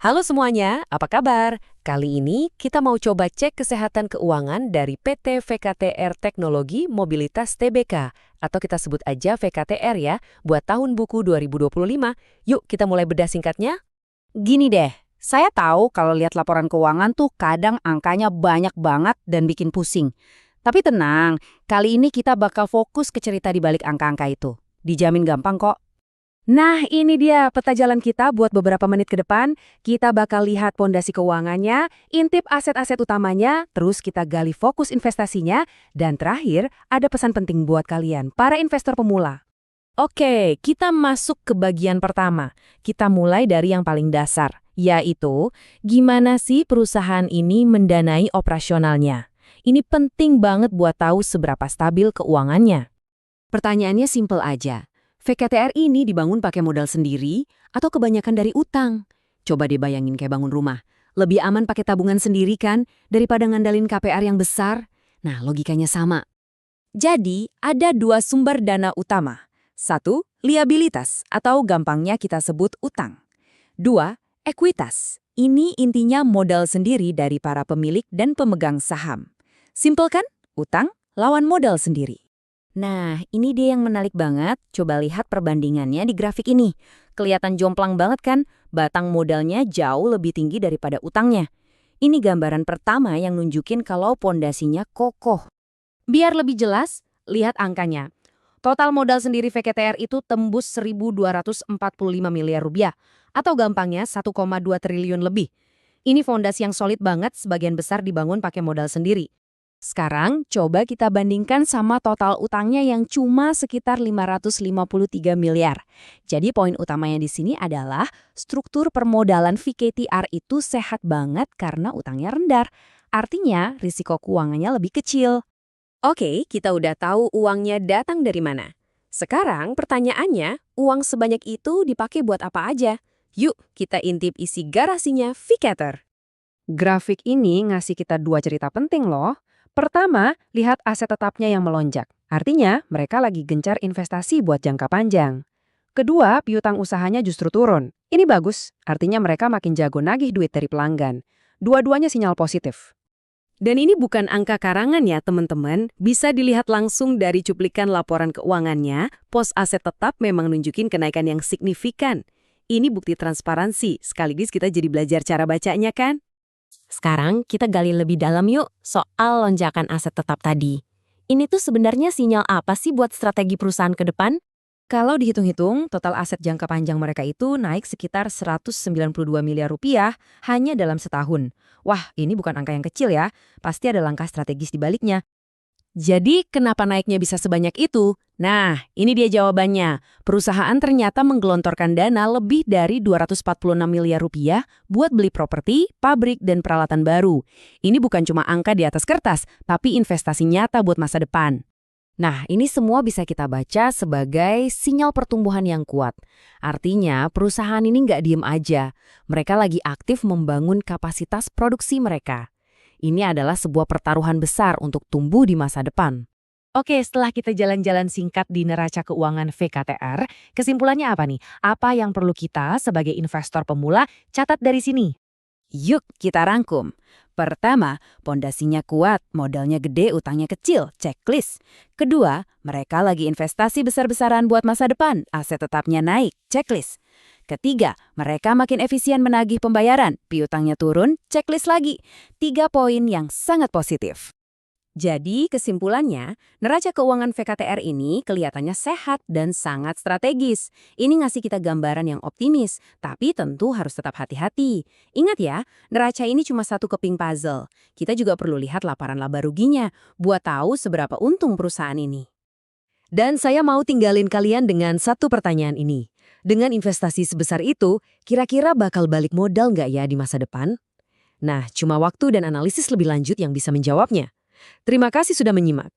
Halo semuanya, apa kabar? Kali ini kita mau coba cek kesehatan keuangan dari PT VKTR Teknologi Mobilitas Tbk, atau kita sebut aja VKTR ya, buat tahun buku 2025. Yuk kita mulai bedah singkatnya. Gini deh, saya tahu kalau lihat laporan keuangan tuh kadang angkanya banyak banget dan bikin pusing. Tapi tenang, kali ini kita bakal fokus ke cerita di balik angka-angka itu. Dijamin gampang kok. Nah, ini dia peta jalan kita buat beberapa menit ke depan. Kita bakal lihat pondasi keuangannya, intip aset-aset utamanya, terus kita gali fokus investasinya, dan terakhir ada pesan penting buat kalian, para investor pemula. Oke, kita masuk ke bagian pertama. Kita mulai dari yang paling dasar, yaitu gimana sih perusahaan ini mendanai operasionalnya. Ini penting banget buat tahu seberapa stabil keuangannya. Pertanyaannya simpel aja. VKTR ini dibangun pakai modal sendiri atau kebanyakan dari utang? Coba dibayangin kayak bangun rumah. Lebih aman pakai tabungan sendiri kan daripada ngandalin KPR yang besar? Nah, logikanya sama. Jadi, ada dua sumber dana utama. Satu, liabilitas atau gampangnya kita sebut utang. Dua, ekuitas. Ini intinya modal sendiri dari para pemilik dan pemegang saham. Simpel kan? Utang lawan modal sendiri. Nah, ini dia yang menarik banget. Coba lihat perbandingannya di grafik ini. Kelihatan jomplang banget kan? Batang modalnya jauh lebih tinggi daripada utangnya. Ini gambaran pertama yang nunjukin kalau pondasinya kokoh. Biar lebih jelas, lihat angkanya. Total modal sendiri VKTR itu tembus 1.245 miliar rupiah, atau gampangnya 1,2 triliun lebih. Ini fondasi yang solid banget, sebagian besar dibangun pakai modal sendiri. Sekarang, coba kita bandingkan sama total utangnya yang cuma sekitar 553 miliar. Jadi poin utamanya di sini adalah struktur permodalan VKTR itu sehat banget karena utangnya rendah. Artinya, risiko keuangannya lebih kecil. Oke, kita udah tahu uangnya datang dari mana. Sekarang pertanyaannya, uang sebanyak itu dipakai buat apa aja? Yuk, kita intip isi garasinya VKTR. Grafik ini ngasih kita dua cerita penting loh. Pertama, lihat aset tetapnya yang melonjak. Artinya, mereka lagi gencar investasi buat jangka panjang. Kedua, piutang usahanya justru turun. Ini bagus, artinya mereka makin jago nagih duit dari pelanggan. Dua-duanya sinyal positif. Dan ini bukan angka karangan ya teman-teman, bisa dilihat langsung dari cuplikan laporan keuangannya, pos aset tetap memang nunjukin kenaikan yang signifikan. Ini bukti transparansi, sekaligus kita jadi belajar cara bacanya kan? Sekarang kita gali lebih dalam yuk soal lonjakan aset tetap tadi. Ini tuh sebenarnya sinyal apa sih buat strategi perusahaan ke depan? Kalau dihitung-hitung, total aset jangka panjang mereka itu naik sekitar 192 miliar rupiah hanya dalam setahun. Wah, ini bukan angka yang kecil ya. Pasti ada langkah strategis di baliknya. Jadi, kenapa naiknya bisa sebanyak itu? Nah, ini dia jawabannya. Perusahaan ternyata menggelontorkan dana lebih dari 246 miliar rupiah buat beli properti, pabrik, dan peralatan baru. Ini bukan cuma angka di atas kertas, tapi investasi nyata buat masa depan. Nah, ini semua bisa kita baca sebagai sinyal pertumbuhan yang kuat. Artinya, perusahaan ini nggak diem aja. Mereka lagi aktif membangun kapasitas produksi mereka. Ini adalah sebuah pertaruhan besar untuk tumbuh di masa depan. Oke, setelah kita jalan-jalan singkat di neraca keuangan VKTR, kesimpulannya apa nih? Apa yang perlu kita sebagai investor pemula catat dari sini? Yuk kita rangkum. Pertama, pondasinya kuat, modalnya gede, utangnya kecil, checklist. Kedua, mereka lagi investasi besar-besaran buat masa depan, aset tetapnya naik, checklist. Ketiga, mereka makin efisien menagih pembayaran, piutangnya turun, checklist lagi. 3 poin yang sangat positif. Jadi, kesimpulannya, neraca keuangan VKTR ini kelihatannya sehat dan sangat strategis. Ini ngasih kita gambaran yang optimis, tapi tentu harus tetap hati-hati. Ingat ya, neraca ini cuma satu keping puzzle. Kita juga perlu lihat laporan laba ruginya, buat tahu seberapa untung perusahaan ini. Dan saya mau tinggalin kalian dengan satu pertanyaan ini. Dengan investasi sebesar itu, kira-kira bakal balik modal nggak ya di masa depan? Nah, cuma waktu dan analisis lebih lanjut yang bisa menjawabnya. Terima kasih sudah menyimak.